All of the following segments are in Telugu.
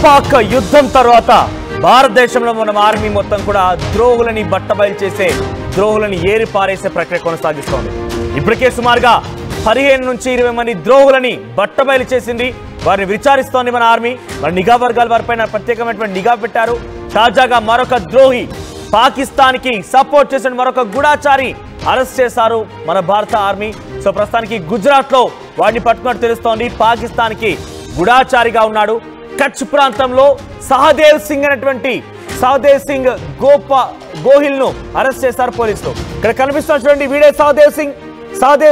ఇండో-పాక్ యుద్ధం తర్వాత భారతదేశంలో మన ఆర్మీ మొత్తం కూడా ద్రోహులని బట్టబయలు చేసే ద్రోహులని ఏరి పారేసే ప్రక్రియ కొనసాగిస్తోంది. ఇప్పటికే సుమారుగా 15 నుంచి 20 మంది ద్రోహులని బట్టబయలు చేసింది. వారిని విచారిస్తోంది మన ఆర్మీ. మన నిఘా వర్గాల వారిపైన ప్రత్యేకమైనటువంటి నిఘా పెట్టారు. తాజాగా మరొక ద్రోహి, పాకిస్తాన్కి సపోర్ట్ చేసిన మరొక గూఢాచారి అరెస్ట్ చేశారు మన భారత ఆర్మీ. సో ప్రస్తుతానికి గుజరాత్లో వాడిని పట్టుకున్నట్టు తెలుస్తోంది. పాకిస్తాన్కి గూఢాచారిగా ఉన్నాడు. కచ్ ప్రాంతంలో సహదేవ్ సింగ్ అనేటువంటి గోహిల్ ను అరెస్ట్ చేశారు పోలీసులు. ఇక్కడ కనిపిస్తున్న చూడండి వీడే సహదేవ్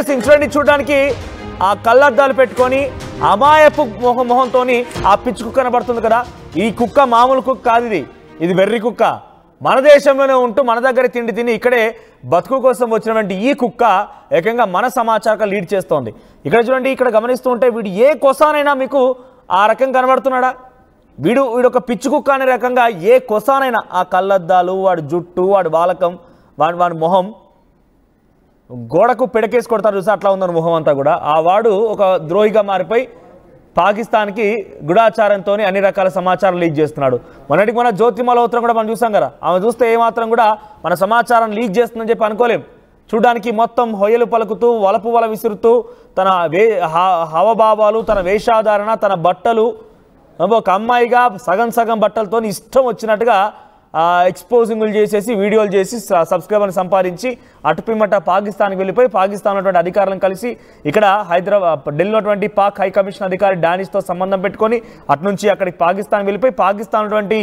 సింగ్ చూడండి, చూడడానికి ఆ కళ్ళద్దాలు పెట్టుకొని అమాయపు మొహంతో ఆ పిచ్చి కుక్క కనబడుతుంది కదా. ఈ కుక్క మామూలు కుక్క కాదు, ఇది వెర్రి కుక్క. మన దేశంలోనే ఉంటూ మన దగ్గర తిండి తిని ఇక్కడే బతుకు కోసం వచ్చినటువంటి ఈ కుక్క ఏకంగా మన సమాచారం లీడ్ చేస్తోంది. ఇక్కడ చూడండి, ఇక్కడ గమనిస్తూ ఉంటే వీడు ఏ కొసానైనా మీకు ఆ రకం కనబడుతున్నాడా? వీడు ఒక పిచ్చి కుక్క అనే రకంగా ఏ కొసానైనా ఆ కళ్ళద్దాలు, వాడి జుట్టు, వాడి బాలకం, వాడి మొహం గోడకు పిడకేసి కొడతారు చూసి అట్లా ఉందని మొహం అంతా కూడా. ఆ వాడు ఒక ద్రోహిగా మారిపోయి పాకిస్తాన్కి గూఢాచారంతో అన్ని రకాల సమాచారం లీక్ చేస్తున్నాడు. మొన్నటికి మన జ్యోతి మల్హోత్రా కూడా మనం చూసాం కదా. ఆమె చూస్తే ఏమాత్రం కూడా మన సమాచారం లీక్ చేస్తుందని చెప్పి అనుకోలేం. చూడడానికి మొత్తం హొయ్యలు పలుకుతూ వల విసురుతూ తన హావభావాలు, తన వేషాధారణ, తన బట్టలు, ఒక అమ్మాయిగా సగం బట్టలతో ఇష్టం వచ్చినట్టుగా ఎక్స్పోజింగ్లు చేసేసి వీడియోలు చేసి సబ్స్క్రైబర్ని సంపాదించి అటుపిమ్మట పాకిస్తాన్కి వెళ్ళిపోయి పాకిస్తాన్ ఉన్నటువంటి అధికారులను కలిసి ఇక్కడ ఢిల్లీలో ఉన్నటువంటి పాక్ హై కమిషన్ అధికారి డానిష్తో సంబంధం పెట్టుకొని అటు నుంచి అక్కడికి పాకిస్తాన్ వెళ్ళిపోయి పాకిస్తాన్ ఉన్నటువంటి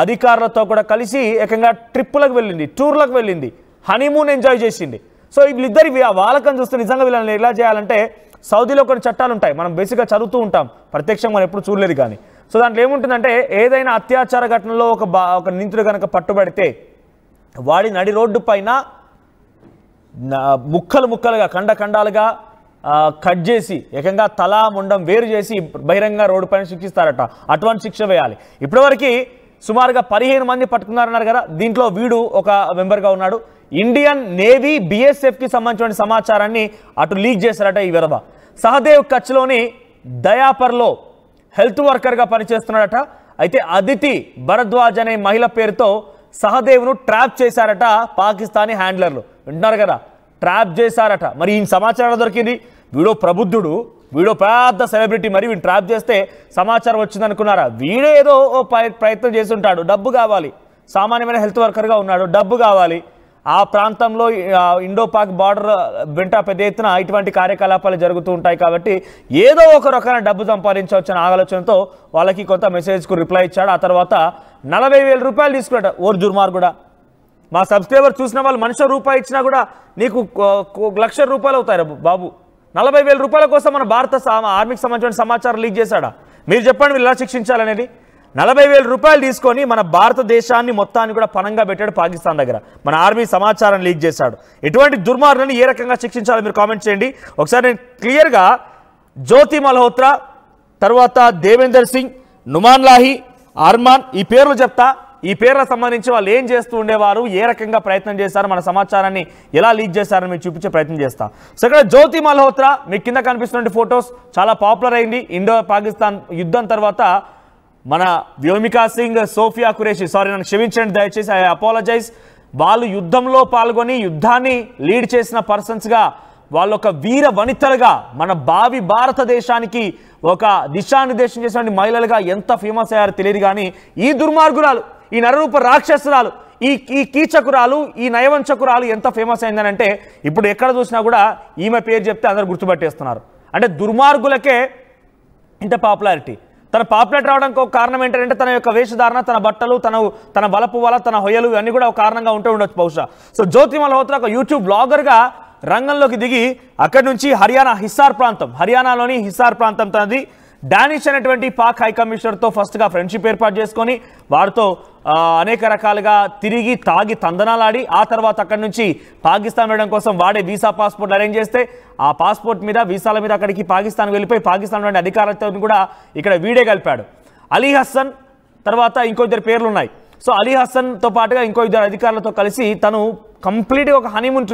అధికారులతో కూడా కలిసి ఏకంగా ట్రిప్పులకు వెళ్ళింది, టూర్లకు వెళ్ళింది, హనీమూన్ ఎంజాయ్ చేసింది. సో వీళ్ళిద్దరి వాళ్ళకం చూస్తే నిజంగా వీళ్ళని ఎలా చేయాలంటే సౌదీలో కొన్ని చట్టాలు ఉంటాయి, మనం బేసిక్గా చదువుతూ ఉంటాం, ప్రత్యక్షంగా మనం ఎప్పుడు చూడలేదు కానీ. సో దాంట్లో ఏముంటుందంటే ఏదైనా అత్యాచార ఘటనలో ఒక నిందితుడు కనుక పట్టుబడితే వాడి నడి రోడ్డు పైన ముక్కలుగా ఖండాలుగా కట్ చేసి ఏకంగా తలా ముండం వేరు చేసి బహిరంగ రోడ్డు పైన శిక్షిస్తారట. అటువంటి శిక్ష వేయాలి. ఇప్పటివరకు సుమారుగా 15 మంది పట్టుకున్నారన్నారు కదా. దీంట్లో వీడు ఒక మెంబర్గా ఉన్నాడు. ఇండియన్ నేవీ BSFకి సంబంధించిన సమాచారాన్ని అటు లీక్ చేశారట ఈ విధవ. సహదేవ్ కచ్లోని దయాపర్లో హెల్త్ వర్కర్గా పనిచేస్తున్నాడట. అయితే అదితి భరద్వాజ్ అనే మహిళ పేరుతో సహదేవ్ను ట్రాప్ చేశారట పాకిస్తానీ హ్యాండ్లర్లు. వింటున్నారు కదా, ట్రాప్ చేశారట. మరి ఈ సమాచారం దొరికింది. వీడో ప్రబుద్ధుడు, వీడో పెద్ద సెలబ్రిటీ, మరి వీడిని ట్రాప్ చేస్తే సమాచారం వచ్చిందనుకున్నారా? వీడే ఏదో ప్రయత్నం చేసి ఉంటాడు, డబ్బు కావాలి. సామాన్యమైన హెల్త్ వర్కర్గా ఉన్నాడు, డబ్బు కావాలి. ఆ ప్రాంతంలో ఇండో-పాక్ బార్డర్ వెంట పెద్ద ఎత్తున ఇటువంటి కార్యకలాపాలు జరుగుతూ ఉంటాయి కాబట్టి ఏదో ఒక రకమైన డబ్బు సంపాదించవచ్చని ఆలోచనతో వాళ్ళకి కొంత మెసేజ్కు రిప్లై ఇచ్చాడు. ఆ తర్వాత 40,000 రూపాయలు తీసుకున్నాడు. ఓరు దుర్మార్గుడా, మా సబ్స్క్రైబర్ చూసిన వాళ్ళు మనిషి రూపాయి ఇచ్చినా కూడా నీకు 1,00,000 రూపాయలు అవుతాయి బాబు. 40,000 రూపాయల కోసం మన భారత ఆర్మీకి సంబంధించిన సమాచారం లీక్ చేశాడా? మీరు చెప్పండి, వీళ్ళు ఎలా శిక్షించాలనేది. 40,000 రూపాయలు తీసుకొని మన భారతదేశాన్ని మొత్తాన్ని కూడా పణంగా పెట్టాడు పాకిస్తాన్ దగ్గర. మన ఆర్మీ సమాచారం లీక్ చేశాడు. ఎటువంటి దుర్మార్గులను ఏ రకంగా శిక్షించాలో మీరు కామెంట్ చేయండి. ఒకసారి నేను క్లియర్గా జ్యోతి మల్హోత్రా, తర్వాత దేవేందర్ సింగ్, నుమాన్ లాహి, అర్మాన్ ఈ పేర్లు చెప్తా. ఈ పేర్లకు సంబంధించి వాళ్ళు ఏం చేస్తూ ఉండేవారు, ఏ రకంగా ప్రయత్నం చేశారు, మన సమాచారాన్ని ఎలా లీక్ చేశారని మీకు చూపించే ప్రయత్నం చేస్తా. సో ఇక్కడ జ్యోతి మల్హోత్రా మీకు కింద కనిపిస్తున్న ఫొటోస్ చాలా పాపులర్ అయింది. ఇండో పాకిస్తాన్ యుద్ధం తర్వాత మన వ్యోమికా సింగ్, సోఫియా ఖురేషి, సారీ నన్ను క్షమించండి దయచేసి, ఐ అపాలజైజ్, వాళ్ళు యుద్ధంలో పాల్గొని యుద్ధాన్ని లీడ్ చేసిన పర్సన్స్గా వాళ్ళు ఒక వీర వనితలుగా మన భావి భారతదేశానికి ఒక దిశానిర్దేశం చేసిన మహిళలుగా ఎంత ఫేమస్ అయ్యారో తెలియదు. కానీ ఈ దుర్మార్గురాలు, ఈ నరరూప రాక్షసురాలు, ఈ కీచకురాలు, ఈ నయవంచకురాలు ఎంత ఫేమస్ అయిందనంటే ఇప్పుడు ఎక్కడ చూసినా కూడా ఈమె పేరు చెప్తే అందరూ గుర్తుపట్టేస్తున్నారు. అంటే దుర్మార్గులకే ఇంత పాపులారిటీ. తన పాపులారిటీ రావడానికి ఒక కారణం ఏంటంటే తన యొక్క వేషధారణ, తన బట్టలు, తన బలపు వల, తన హొయ్యలు ఇవన్నీ కూడా ఒక కారణంగా ఉండొచ్చు బహుశా. సో జ్యోతి మల్హోత్రా ఒక యూట్యూబ్ బ్లాగర్గా రంగంలోకి దిగి అక్కడి నుంచి హర్యానాలోని హిసార్ ప్రాంతం తనది. డానిష్ అనేటువంటి పాక్ హై కమిషనర్తో ఫస్ట్గా ఫ్రెండ్షిప్ ఏర్పాటు చేసుకొని వారితో అనేక రకాలుగా తిరిగి తాగి తందనాలాడి ఆ తర్వాత అక్కడి నుంచి పాకిస్తాన్ వెళ్ళడం కోసం వాడే వీసా పాస్పోర్ట్ అరేంజ్ చేస్తే ఆ పాస్పోర్ట్ మీద వీసాల మీద అక్కడికి పాకిస్తాన్ వెళ్ళిపోయి పాకిస్తాన్ అధికారులతో కూడా ఇక్కడ వీడే కలిపాడు. అలీ హసన్, తర్వాత ఇంకొద్దరు పేర్లు ఉన్నాయి. సో అలీ హసన్తో పాటుగా ఇంకో ఇద్దరు అధికారులతో కలిసి తను కంప్లీట్గా ఒక హనీమూన్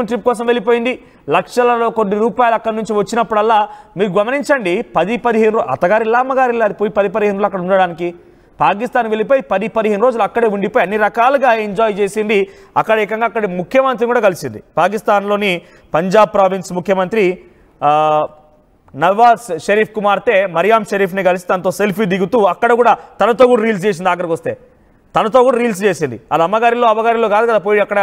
ట్రిప్ కోసం వెళ్ళిపోయింది. లక్షలలో కొన్ని రూపాయలు అక్కడి నుంచి వచ్చినప్పుడల్లా మీరు గమనించండి, 10-15 అత్తగారిల్లా అమ్మగారిల్లా పోయి 10-15 రోజులు అక్కడ ఉండడానికి. పాకిస్తాన్ వెళ్ళిపోయి 10-15 రోజులు అక్కడే ఉండిపోయి అన్ని రకాలుగా ఎంజాయ్ చేసింది. అక్కడ ఏకంగా అక్కడ ముఖ్యమంత్రి కూడా కలిసింది. పాకిస్తాన్లోని పంజాబ్ ప్రావిన్స్ ముఖ్యమంత్రి నవాజ్ షరీఫ్ కుమార్తె మరియాం షరీఫ్ని కలిసి తనతో సెల్ఫీ దిగుతూ అక్కడ కూడా తనతో కూడా రీల్స్ చేసింది. ఆఖరికి వస్తే తనతో కూడా రీల్స్ చేసింది. అది అమ్మగారిలో కాదు కదా పోయి అక్కడ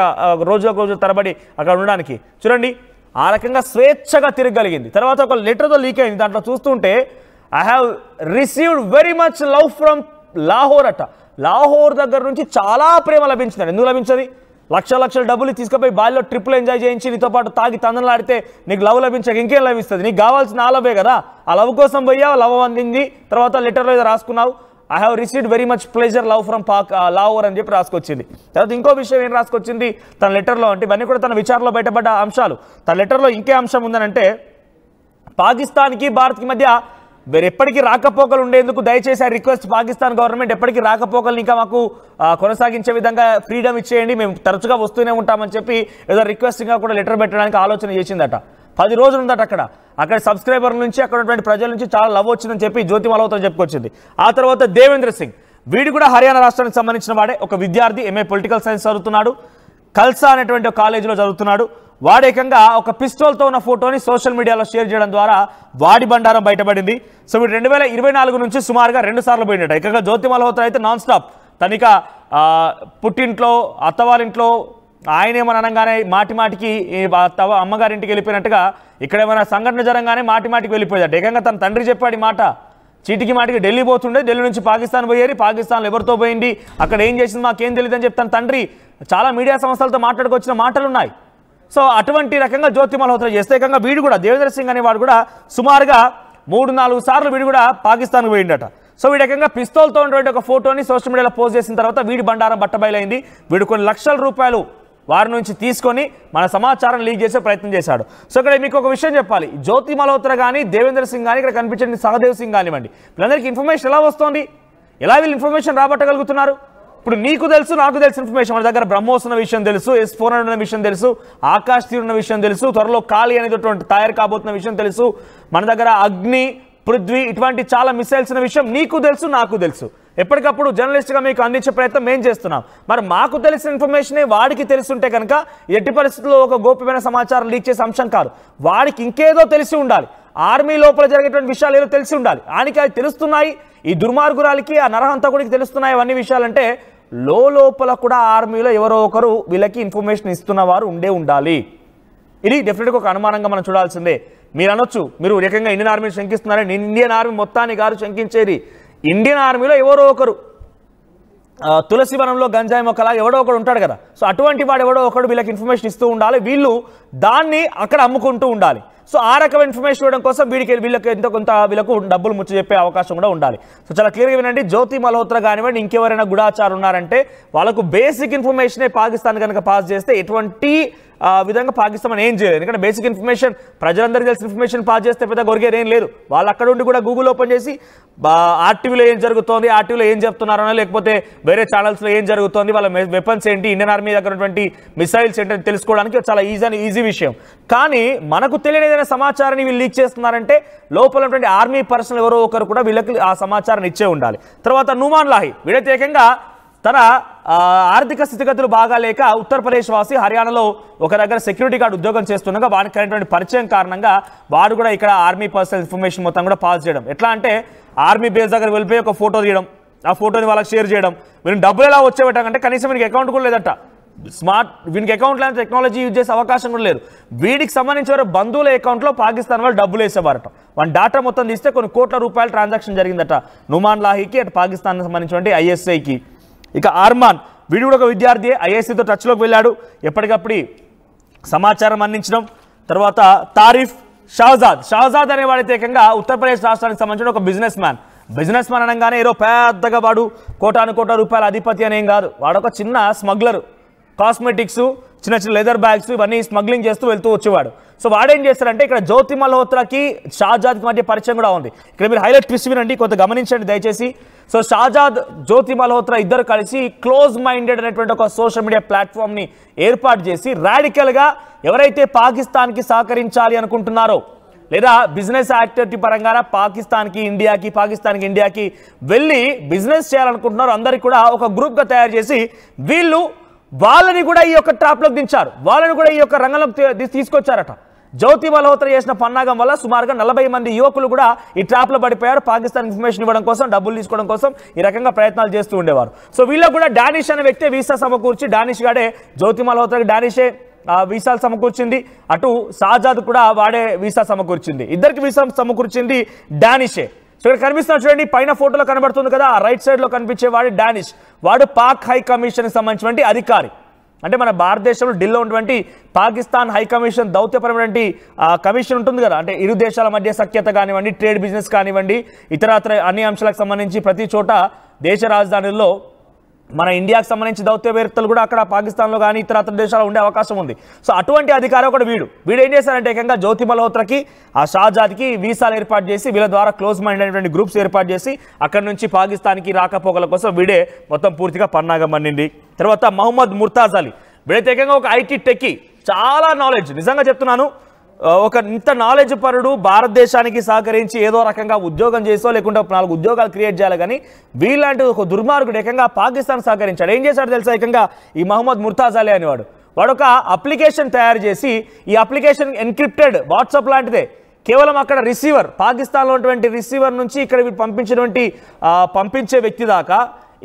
రోజు తరబడి అక్కడ ఉండడానికి. చూడండి ఆ రకంగా స్వేచ్ఛగా తిరగలిగింది. తర్వాత ఒక లెటర్తో లీక్ అయింది. దాంట్లో చూస్తుంటే I have received very much love from Lahore అట. లాహోర్ దగ్గర నుంచి చాలా ప్రేమ లభించింది. ఎందుకు లభించదు? లక్షల డబ్బులు తీసుకుపోయి బాల్లో ట్రిప్లు ఎంజాయ్ చేయించి నీతో పాటు తాగి తందనలాడితే నీకు లవ్ లభించాక ఇంకేం లభిస్తుంది? నీకు కావాల్సిన ఆ లవ్వే కదా. ఆ లవ్ కోసం పోయావు, లవ్ అందింది. తర్వాత లెటర్లో ఏదో రాసుకున్నావు, I have received very much pleasure love from Lahore అని చెప్పి రాసుకొచ్చింది. తర్వాత ఇంకో విషయం ఏం రాసుకొచ్చింది తన లెటర్లో అంటే, ఇవన్నీ కూడా తన విచారణలో బయటపడ్డ అంశాలు. తన లెటర్లో ఇంకే అంశం ఉందనంటే, పాకిస్తాన్కి భారత్కి మధ్య ఎప్పటికీ రాకపోకలు ఉండేందుకు దయచేసి రిక్వెస్ట్ పాకిస్తాన్ గవర్నమెంట్ ఎప్పటికీ రాకపోకలు ఇంకా మాకు కొనసాగించే విధంగా ఫ్రీడమ్ ఇచ్చేయండి, మేము తరచుగా వస్తూనే ఉంటామని చెప్పి ఏదో రిక్వెస్ట్గా కూడా లెటర్ పెట్టడానికి ఆలోచన చేసిందట. 10 రోజులు ఉందట అక్కడ సబ్స్క్రైబర్ల నుంచి అక్కడ ఉన్నటువంటి ప్రజల నుంచి చాలా లవ్ వచ్చిందని చెప్పి జ్యోతి మల్హోత్రా చెప్పుకొచ్చింది. ఆ తర్వాత దేవేంద్ర సింగ్, వీడు కూడా హర్యానా రాష్ట్రానికి సంబంధించిన వాడే, ఒక విద్యార్థి, ఎంఏ పొలిటికల్ సైన్స్ చదువుతున్నాడు, కల్సా అనేటువంటి ఒక కాలేజీలో చదువుతున్నాడు. వాడేకంగా ఒక పిస్టోల్తో ఉన్న ఫోటోని సోషల్ మీడియాలో షేర్ చేయడం ద్వారా వాడి బండారం బయటపడింది. సో వీడు 2024 నుంచి సుమారుగా 2 సార్లు పోయినట్టు. ఏకంగా జ్యోతి మల్హోత్రా అయితే నాన్ స్టాప్ తనిక పుట్టింట్లో అత్తవారింట్లో ఆయనేమని అనగానే మాటికి అమ్మగారింటికి వెళ్ళిపోయినట్టుగా ఇక్కడ ఏమైనా సంఘటన జరగానే మాటికి వెళ్ళిపోయాడు. ఏకంగా తన తండ్రి చెప్పాడు ఈ మాట. చీటికి మాటికి ఢిల్లీ పోతుండే, ఢిల్లీ నుంచి పాకిస్తాన్ పోయేది, పాకిస్తాన్లో ఎవరితో పోయింది, అక్కడ ఏం చేసింది మాకేం తెలియదు అని చెప్పి తన తండ్రి చాలా మీడియా సంస్థలతో మాట్లాడుకొచ్చిన మాటలు ఉన్నాయి. సో అటువంటి రకంగా జ్యోతి మల్హోత్రా చేస్తే ఏకంగా వీడు కూడా దేవేంద్ర సింగ్ అనేవాడు కూడా సుమారుగా 3-4 సార్లు వీడు కూడా పాకిస్తాన్కి పోయిండట. సో వీడు ఏకంగా పిస్తోల్తో ఉన్నటువంటి ఒక ఫోటోని సోషల్ మీడియాలో పోస్ట్ చేసిన తర్వాత వీడి బండారం బట్టబయలైంది. వీడు కొన్ని లక్షల రూపాయలు వారి నుంచి తీసుకొని మన సమాచారం లీక్ చేసే ప్రయత్నం చేశాడు. సో ఇక్కడ మీకు ఒక విషయం చెప్పాలి, జ్యోతి మల్హోత్రా కానీ దేవేంద్ర సింగ్ కానీ ఇక్కడ కనిపించండి సహదేవ్ సింగ్ కానివ్వండి, వీళ్ళందరికీ ఇన్ఫర్మేషన్ ఎలా వస్తుంది, ఎలా వీళ్ళు ఇన్ఫర్మేషన్ రాబట్టగలుగుతున్నారు? ఇప్పుడు నీకు తెలుసు, నాకు తెలుసు ఇన్ఫర్మేషన్. మన దగ్గర బ్రహ్మోస్ ఉన్న విషయం తెలుసు, S-400 ఉన్న విషయం తెలుసు, ఆకాశ్ తీర్ ఉన్న విషయం తెలుసు, త్వరలో కాళీ అనేటువంటి తయారు కాబోతున్న విషయం తెలుసు, మన దగ్గర అగ్ని, పృథ్వీ ఇటువంటి చాలా మిసైల్స్ ఉన్న విషయం నీకు తెలుసు, నాకు తెలుసు. ఎప్పటికప్పుడు జర్నలిస్ట్గా మీకు అందించే ప్రయత్నం మేము చేస్తున్నాం. మరి మాకు తెలిసిన ఇన్ఫర్మేషనే వాడికి తెలుసుంటే కనుక ఎట్టి పరిస్థితుల్లో ఒక గోప్యమైన సమాచారం లీక్ చేసే అంశం కాదు. వాడికి ఇంకేదో తెలిసి ఉండాలి, ఆర్మీ లోపల జరిగేటువంటి విషయాలు ఏదో తెలిసి ఉండాలి. ఆయనకి అది తెలుస్తున్నాయి, ఈ దుర్మార్గురాలకి ఆ నరహంతకుడికి తెలుస్తున్నాయి అవన్నీ విషయాలంటే లోపల కూడా ఆర్మీలో ఎవరో ఒకరు వీళ్ళకి ఇన్ఫర్మేషన్ ఇస్తున్నవారు ఉండాలి. ఇది డెఫినెట్గా ఒక అనుమానంగా మనం చూడాల్సిందే. మీరు అనొచ్చు, మీరు ఏకంగా ఇండియన్ ఆర్మీని శంకిస్తున్నారని. ఇండియన్ ఆర్మీ మొత్తాన్ని కాదు శంకించేది, ఇండియన్ ఆర్మీలో ఎవరో ఒకరు తులసి వనంలో గంజాయి మొక్కలాగా ఎవడో ఒకడు ఉంటాడు కదా. సో అటువంటి వాడు ఎవడో ఒకడు వీళ్ళకి ఇన్ఫర్మేషన్ ఇస్తూ ఉండాలి, వీళ్ళు దాన్ని అక్కడ అమ్ముకుంటూ ఉండాలి. సో ఆ రకమైన ఇన్ఫర్మేషన్ ఇవ్వడం కోసం వీళ్ళకి ఎంతో కొంత వీళ్ళకు డబ్బులు ముచ్చ చెప్పే అవకాశం కూడా ఉండాలి. సో చాలా క్లియర్గా వినండి, జ్యోతి మల్హోత్రా కానివ్వండి ఇంకెవరైనా గుడాచారు ఉన్నారంటే వాళ్ళకు బేసిక్ ఇన్ఫర్మేషనే పాకిస్తాన్ కనుక పాస్ చేస్తే ఎటువంటి విధంగా పాకిస్తాన్ ఏం చేయలేదు. ఎందుకంటే బేసిక్ ఇన్ఫర్మేషన్ ప్రజలందరికీ తెలిసిన ఇన్ఫర్మేషన్ పాస్ చేస్తే పెద్ద గొరిగేది ఏం లేదు. వాళ్ళు అక్కడ ఉండి కూడా గూగుల్ ఓపెన్ చేసి ఆర్టీవీలో ఏం జరుగుతోంది, ఆర్టీవీలో ఏం చెప్తున్నారనో లేకపోతే వేరే ఛానల్స్లో ఏం జరుగుతోంది, వాళ్ళ వెపన్స్ ఏంటి, ఇండియన్ ఆర్మీ దగ్గర ఉన్నటువంటి మిసైల్స్ ఏంటని తెలుసుకోవడానికి చాలా ఈజీ విషయం. కానీ మనకు తెలియని ఏదైనా సమాచారాన్ని వీళ్ళు లీక్ చేస్తున్నారంటే లోపల ఉన్నటువంటి ఆర్మీ పర్సనల్ ఎవరో ఒకరు కూడా వీళ్ళకి ఆ సమాచారాన్ని ఇచ్చే ఉండాలి. తర్వాత నుమాన్ లాహి వీడైతే ఏకంగా తన ఆర్థిక స్థితిగతులు బాగాలేక ఉత్తరప్రదేశ్ వాసి హర్యానాలో ఒక దగ్గర సెక్యూరిటీ గార్డ్ ఉద్యోగం చేస్తుండగా వానికి అయినటువంటి పరిచయం కారణంగా వాడు కూడా ఇక్కడ ఆర్మీ పర్సనల్ ఇన్ఫర్మేషన్ మొత్తం కూడా పాస్ చేయడం. ఎట్లా అంటే ఆర్మీ బేస్ దగ్గర వెళ్ళిపోయి ఒక ఫోటో తీయడం, ఆ ఫోటోని వాళ్ళకి షేర్ చేయడం. వీళ్ళని డబ్బులు ఎలా వచ్చేబెట్టాలంటే కనీసం వీనికి అకౌంట్ కూడా లేదట. వీనికి అకౌంట్ లేని టెక్నాలజీ యూజ్ చేసే అవకాశం కూడా లేదు. వీడికి సంబంధించిన బంధువుల అకౌంట్లో పాకిస్తాన్ వాళ్ళు డబ్బులు వేసేవారట. వాళ్ళ డేటా మొత్తం తీస్తే కొన్ని కోట్ల రూపాయల ట్రాన్సాక్షన్ జరిగిందట నుమాన్ లాహీకి, అటు పాకిస్తాన్కి సంబంధించినటువంటి ISIకి. ఇక అర్మాన్ వీడు కూడా ఒక విద్యార్థి, ISIతో టచ్లోకి వెళ్ళాడు, ఎప్పటికప్పుడు సమాచారం అందించడం. తర్వాత తారిఫ్ షహజాద్ అనేవాడైతే ఏకంగా ఉత్తరప్రదేశ్ రాష్ట్రానికి సంబంధించిన ఒక బిజినెస్ మ్యాన్ అనగానే ఏదో పెద్దగా వాడు కోటాను కోట్ల రూపాయల అధిపతి అనేం కాదు. వాడొక చిన్న స్మగ్లర్, కాస్మెటిక్స్ చిన్న చిన్న లెదర్ బ్యాగ్స్ ఇవన్నీ స్మగ్లింగ్ చేస్తూ వెళ్తూ వచ్చేవాడు. సో వాడేం చేస్తారంటే ఇక్కడ జ్యోతి మల్హోత్రాకి షాజాద్కి మధ్య పరిచయం కూడా ఉంది. ఇక్కడ మీరు హైలైట్ ట్విస్ట్ వినండి, కొంత గమనించండి దయచేసి. సో షాజాద్, జ్యోతి మల్హోత్రా ఇద్దరు కలిసి క్లోజ్ మైండెడ్ అనేటువంటి ఒక సోషల్ మీడియా ప్లాట్ఫామ్ని ఏర్పాటు చేసి రాడికల్గా ఎవరైతే పాకిస్తాన్కి సహకరించాలి అనుకుంటున్నారో లేదా బిజినెస్ యాక్టివిటీ పరంగా పాకిస్తాన్కి ఇండియాకి వెళ్ళి బిజినెస్ చేయాలనుకుంటున్నారు అందరికీ కూడా ఒక గ్రూప్గా తయారు చేసి వాళ్ళని కూడా ఈ యొక్క ట్రాప్లోకి దించారు, వాళ్ళని కూడా ఈ యొక్క రంగంలోకి తీసుకొచ్చారట. జ్యోతి మల్హోత్రా చేసిన పన్నాగం వల్ల సుమారుగా 40 మంది యువకులు కూడా ఈ ట్రాప్లో పడిపోయారు. పాకిస్తాన్ ఇన్ఫర్మేషన్ ఇవ్వడం కోసం, డబ్బులు తీసుకోవడం కోసం ఈ రకంగా ప్రయత్నాలు చేస్తూ ఉండేవారు. సో వీళ్ళకు కూడా డానిష్ అనే వ్యక్తి వీసా సమకూర్చి, డానిష్ గాడే జ్యోతి మల్హోత్రాకి డానిషే వీసాలు సమకూర్చింది, అటు షాజాద్ కూడా వాడే వీసా సమకూర్చింది, ఇద్దరికి వీసా సమకూర్చింది డానిషే. సో ఇక్కడ కనిపిస్తున్న చూడండి, పైన ఫోటోలో కనబడుతుంది కదా, ఆ రైట్ సైడ్లో కనిపించే వాడు డానిష్. వాడు పాక్ హై కమిషన్కి సంబంధించినటువంటి అధికారి. అంటే మన భారతదేశంలో ఢిల్లీలో ఉన్నటువంటి పాకిస్తాన్ హై కమిషన్ దౌత్యపరమైనటువంటి కమిషన్ ఉంటుంది కదా, అంటే ఇరు దేశాల మధ్య సఖ్యత కానివ్వండి, ట్రేడ్ బిజినెస్ కానివ్వండి, ఇతరత్ర అన్ని అంశాలకు సంబంధించి ప్రతి చోట దేశ రాజధానుల్లో మన ఇండియాకు సంబంధించి దౌత్యవేత్తలు కూడా అక్కడ పాకిస్తాన్లో కానీ ఇతరత్ర దేశాల్లో ఉండే అవకాశం ఉంది. సో అటువంటి అధికారం కూడా వీడు ఏం చేశారంటే ఏకంగా జ్యోతి మల్హోత్రాకి ఆ షాజాద్కి వీసాలు ఏర్పాటు చేసి వీళ్ళ ద్వారా క్లోజ్ మైండ్ అనేటువంటి గ్రూప్స్ ఏర్పాటు చేసి అక్కడ నుంచి పాకిస్తాన్కి రాకపోకల కోసం వీడే మొత్తం పూర్తిగా పన్నాగం పన్నింది. తర్వాత మహమ్మద్ ముర్తాజ్ అలీ, వీడైతే ఏకంగా ఒక ఐటీ టెక్కీ, చాలా నాలెడ్జ్, నిజంగా చెప్తున్నాను, ఒక ఇంత నాలెడ్జ్ పరుడు భారతదేశానికి సహకరించి ఏదో రకంగా ఉద్యోగం చేసో లేకుంటే 4 ఉద్యోగాలు క్రియేట్ చేయాలి. కానీ వీళ్ళంటే ఒక దుర్మార్గుడు ఏకంగా పాకిస్తాన్ సహకరించాడు. ఏం చేశాడు తెలుసా, ఏకంగా ఈ మహమ్మద్ ముర్తాజ్ అలీ అనేవాడు ఒక అప్లికేషన్ తయారు చేసి, ఈ అప్లికేషన్ ఎన్క్రిప్టెడ్ వాట్సాప్ లాంటిదే, కేవలం అక్కడ రిసీవర్, పాకిస్తాన్లో ఉన్నటువంటి రిసీవర్ నుంచి ఇక్కడ పంపించే వ్యక్తి దాకా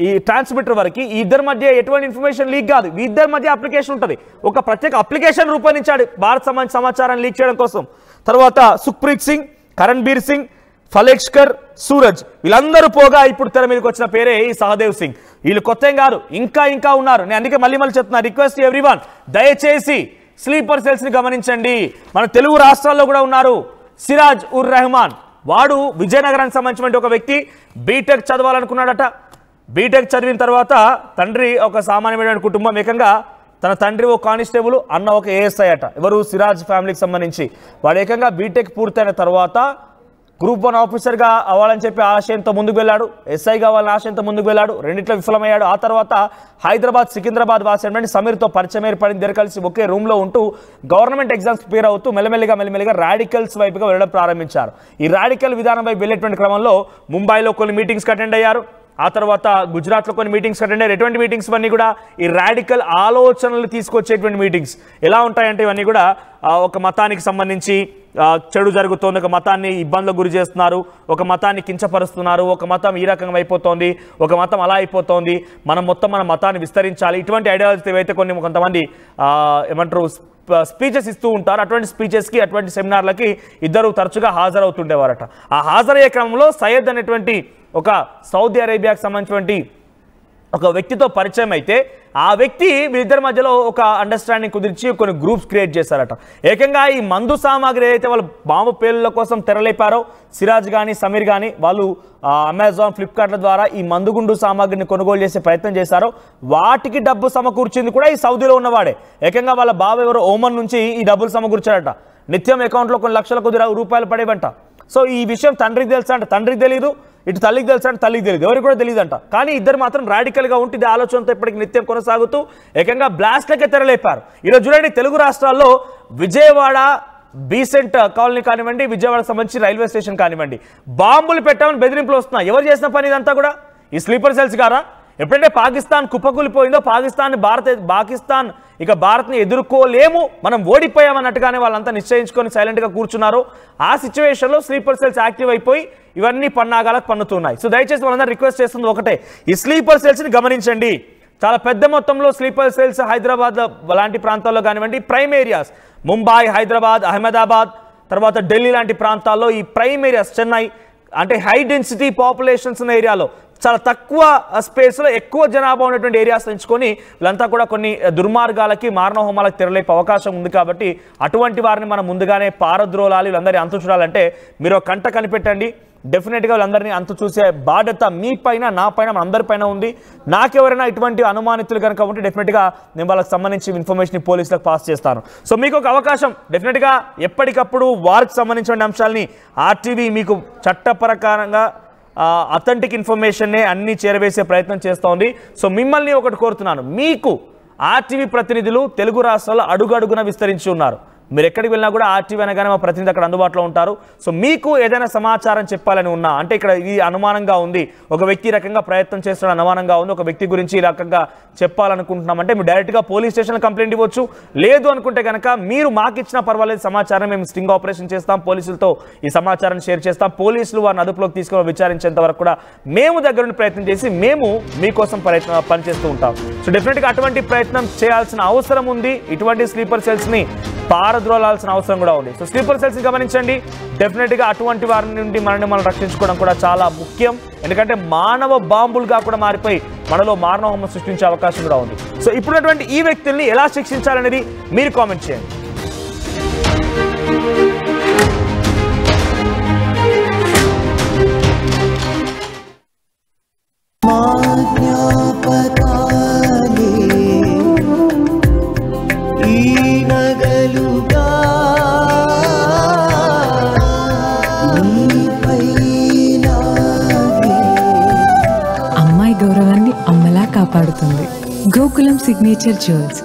ఈ ట్రాన్స్మిటర్ వరకు ఈ ఇద్దరి మధ్య ఎటువంటి ఇన్ఫర్మేషన్ లీక్ కాదు, ఈ ఇద్దరి మధ్య అప్లికేషన్ ఉంటుంది. ఒక ప్రత్యేక అప్లికేషన్ రూపొందించాడు భారత్ సమాచారాన్ని లీక్ చేయడం కోసం. తర్వాత సుఖ్ప్రీత్ సింగ్, కరణ్బీర్ సింగ్, ఫలేష్కర్, సూరజ్, వీళ్ళందరూ పోగా ఇప్పుడు తెర మీదకి వచ్చిన పేరే ఈ సహదేవ్ సింగ్. వీళ్ళు కొత్త ఏం గారు, ఇంకా ఉన్నారు. నేను అందుకే మళ్ళీ చెప్తున్నా, రిక్వెస్ట్ ఎవ్రీవన్, దయచేసి స్లీపర్ సెల్స్ని గమనించండి. మన తెలుగు రాష్ట్రాల్లో కూడా ఉన్నారు. సిరాజ్ ఉర్ రెహమాన్, వాడు విజయనగరానికి సంబంధించిన ఒక వ్యక్తి, బీటెక్ చదవాలనుకున్నాడట. బీటెక్ చదివిన తర్వాత తండ్రి ఒక సామాన్యమైన కుటుంబం, ఏకంగా తన తండ్రి ఒక కానిస్టేబుల్, అన్న ఒక ఏఎస్ఐ అట. ఎవరు, సిరాజ్ ఫ్యామిలీకి సంబంధించి. వాడు ఏకంగా బీటెక్ పూర్తయిన తర్వాత గ్రూప్ 1 ఆఫీసర్గా అవ్వాలని చెప్పి ఆశయంతో ముందుకు వెళ్ళాడు, ఎస్ఐ కావాలని ఆశయంతో ముందుకు వెళ్ళాడు, రెండిట్లో విఫలమయ్యాడు. ఆ తర్వాత హైదరాబాద్, సికింద్రాబాద్ వాసినటువంటి సమీర్తో పరిచయం ఏర్పడింది. ఇద్దరు కలిసి ఒకే రూమ్లో ఉంటూ గవర్నమెంట్ ఎగ్జామ్స్ ప్రిపేర్ అవుతూ మెల్లమెల్లిగా రాడికల్స్ వైపుగా వెళ్ళడం ప్రారంభించారు. ఈ రాడికల్ విధానం వైపు వెళ్ళేటువంటి క్రమంలో ముంబైలో కొన్ని మీటింగ్స్కి అటెండ్ అయ్యారు. ఆ తర్వాత గుజరాత్లో కొన్ని మీటింగ్స్ అటెండ్ అయ్యారు. ఎటువంటి మీటింగ్స్ ఇవన్నీ కూడా ఈ రాడికల్ ఆలోచనలు తీసుకొచ్చేటువంటి మీటింగ్స్. ఎలా ఉంటాయంటే ఇవన్నీ కూడా ఒక మతానికి సంబంధించి చెడు జరుగుతోంది, ఒక మతాన్ని ఇబ్బందులకు గురి చేస్తున్నారు, ఒక మతాన్ని కించపరుస్తున్నారు, ఒక మతం ఈ రకంగా అయిపోతుంది, ఒక మతం అలా అయిపోతుంది, మనం మొత్తం మన మతాన్ని విస్తరించాలి, ఇటువంటి ఐడియాలజీస్ ఏవైతే కొంతమంది ఏమంటారు స్పీచెస్ ఇస్తూ ఉంటారు. అటువంటి స్పీచెస్కి, అటువంటి సెమినార్లకి ఇద్దరు తరచుగా హాజరవుతుండేవారట. ఆ హాజరయ్యే క్రమంలో సయ్యద్ అనేటువంటి ఒక సౌదీ అరేబియాకి సంబంధించినటువంటి ఒక వ్యక్తితో పరిచయం అయితే ఆ వ్యక్తి వీరిద్దరి మధ్యలో ఒక అండర్స్టాండింగ్ కుదిర్చి కొన్ని గ్రూప్స్ క్రియేట్ చేశారట. ఏకంగా ఈ మందు సామాగ్రి ఏదైతే వాళ్ళు బాంబు పేలుల కోసం తెరలేపారో సిరాజ్ కానీ సమీర్ కానీ, వాళ్ళు అమెజాన్, ఫ్లిప్కార్ట్ల ద్వారా ఈ మందుగుండు సామాగ్రిని కొనుగోలు చేసే ప్రయత్నం చేశారో వాటికి డబ్బు సమకూర్చింది కూడా ఈ సౌదీలో ఉన్నవాడే. ఏకంగా వాళ్ళ బాబు ఎవరో ఓమన్ నుంచి ఈ డబ్బులు సమకూర్చాడట. నిత్యం అకౌంట్లో కొన్ని లక్షల కొద్ది రూపాయలు పడేవంట. సో ఈ విషయం తండ్రికి తెలుసా అంటే తండ్రికి తెలియదు, ఇటు తల్లికి తెలుసా అంటే తల్లికి తెలియదు, ఎవరికి కూడా తెలియదంట. కానీ ఇద్దరు మాత్రం రాడికల్గా ఉంటుంది ఆలోచనతో ఇప్పటికి నిత్యం కొనసాగుతూ ఏకంగా బ్లాస్ట్లకే తెరలేపారు. ఈరోజు చూడండి, తెలుగు రాష్ట్రాల్లో విజయవాడ బీసెంట్ కాలనీ కానివ్వండి, విజయవాడకు సంబంధించి రైల్వే స్టేషన్ కానివ్వండి, బాంబులు పెట్టామని బెదిరింపులు వస్తున్నాయి. ఎవరు చేసిన పని ఇదంతా కూడా? ఈ స్లీపర్ సెల్స్ గారా? ఎప్పుడైతే పాకిస్తాన్ కుప్పకూలిపోయిందో, పాకిస్తాన్ ఇక భారత్ని ఎదుర్కోలేము, మనం ఓడిపోయామన్నట్టుగానే వాళ్ళంతా నిశ్చయించుకొని సైలెంట్గా కూర్చున్నారు. ఆ సిచ్యువేషన్లో స్లీపర్ సెల్స్ యాక్టివ్ అయిపోయి ఇవన్నీ పన్నాగాలకు పన్నుతున్నాయి. సో దయచేసి వాళ్ళందరూ రిక్వెస్ట్ చేస్తుంది ఒకటే, ఈ స్లీపర్ సెల్స్ని గమనించండి. చాలా పెద్ద మొత్తంలో స్లీపర్ సెల్స్ హైదరాబాద్ లాంటి ప్రాంతాల్లో కానివ్వండి, ప్రైమ్ ఏరియాస్ ముంబై, హైదరాబాద్, అహ్మదాబాద్, తర్వాత ఢిల్లీ లాంటి ప్రాంతాల్లో ఈ ప్రైమ్ ఏరియాస్, చెన్నై అంటే హై డెన్సిటీ పాపులేషన్స్ ఉన్న ఏరియాలో చాలా తక్కువ స్పేస్లో ఎక్కువ జనాభా ఉన్నటువంటి ఏరియాస్ ఎంచుకొని వీళ్ళంతా కూడా కొన్ని దుర్మార్గాలకి, మారణహోమాలకు తెరలేపే అవకాశం ఉంది. కాబట్టి అటువంటి వారిని మనం ముందుగానే పారద్రోలాలి, వీళ్ళందరి అంతు చూడాలంటే మీరు కంట కనిపెట్టండి. డెఫినెట్గా వాళ్ళందరినీ అంతు చూసే బాధ్యత మీ పైన, నా పైన, మన అందరిపైన ఉంది. నాకెవరైనా ఇటువంటి అనుమానితులు కనుక ఉంటే డెఫినెట్గా నేను వాళ్ళకి సంబంధించి ఇన్ఫర్మేషన్ పోలీసులకు పాస్ చేస్తాను. సో మీకు ఒక అవకాశం, డెఫినెట్గా ఎప్పటికప్పుడు వారికి సంబంధించిన అంశాలని ఆర్టీవీ మీకు చట్టపరకంగా అథెంటిక్ ఇన్ఫర్మేషన్నే అన్నీ చేరవేసే ప్రయత్నం చేస్తోంది. సో మిమ్మల్ని ఒకటి కోరుతున్నాను, మీకు ఆర్టీవీ ప్రతినిధులు తెలుగు రాష్ట్రాల్లో అడుగడుగున విస్తరించి ఉన్నారు. మీరు ఎక్కడికి వెళ్ళినా కూడా ఆర్టీవీ అనగానే మా ప్రతినిధి అక్కడ అందుబాటులో ఉంటారు. సో మీకు ఏదైనా సమాచారం చెప్పాలని ఉన్నా, అంటే ఇక్కడ ఇది అనుమానంగా ఉంది, ఒక వ్యక్తి రకంగా ప్రయత్నం చేస్తున్న అనుమానంగా ఉంది, ఒక వ్యక్తి గురించి ఈ రకంగా చెప్పాలనుకుంటున్నామంటే మీరు డైరెక్ట్గా పోలీస్ స్టేషన్లో కంప్లైంట్ ఇవ్వచ్చు. లేదు అనుకుంటే కనుక మీరు మాకు ఇచ్చిన పర్వాలేదు సమాచారం, మేము స్టింగ్ ఆపరేషన్ చేస్తాం, పోలీసులతో ఈ సమాచారాన్ని షేర్ చేస్తాం, పోలీసులు వారిని అదుపులోకి తీసుకొని విచారించేంత వరకు కూడా మేము దగ్గరుండి ప్రయత్నం చేసి మేము మీకోసం పనిచేస్తూ ఉంటాం. సో డెఫినెట్గా అటువంటి ప్రయత్నం చేయాల్సిన అవసరం ఉంది. ఇటువంటి స్లీపర్ సెల్స్ని పారద్రోలాల్సిన అవసరం కూడా ఉంది. సో స్లీపర్ సెల్స్ని గమనించండి. డెఫినెట్గా అటువంటి వారి నుండి మనం రక్షించుకోవడం కూడా చాలా ముఖ్యం. ఎందుకంటే మానవ బాంబులుగా కూడా మారిపోయి మనలో మానవ హోమం సృష్టించే అవకాశం కూడా ఉంది. సో ఇప్పుడున్నటువంటి ఈ వ్యక్తుల్ని ఎలా శిక్షించాలనేది మీరు కామెంట్ చేయండి. అమ్మాయి గౌరవాన్ని అమ్మలా కాపాడుతుంది. Gokulam signature jewels.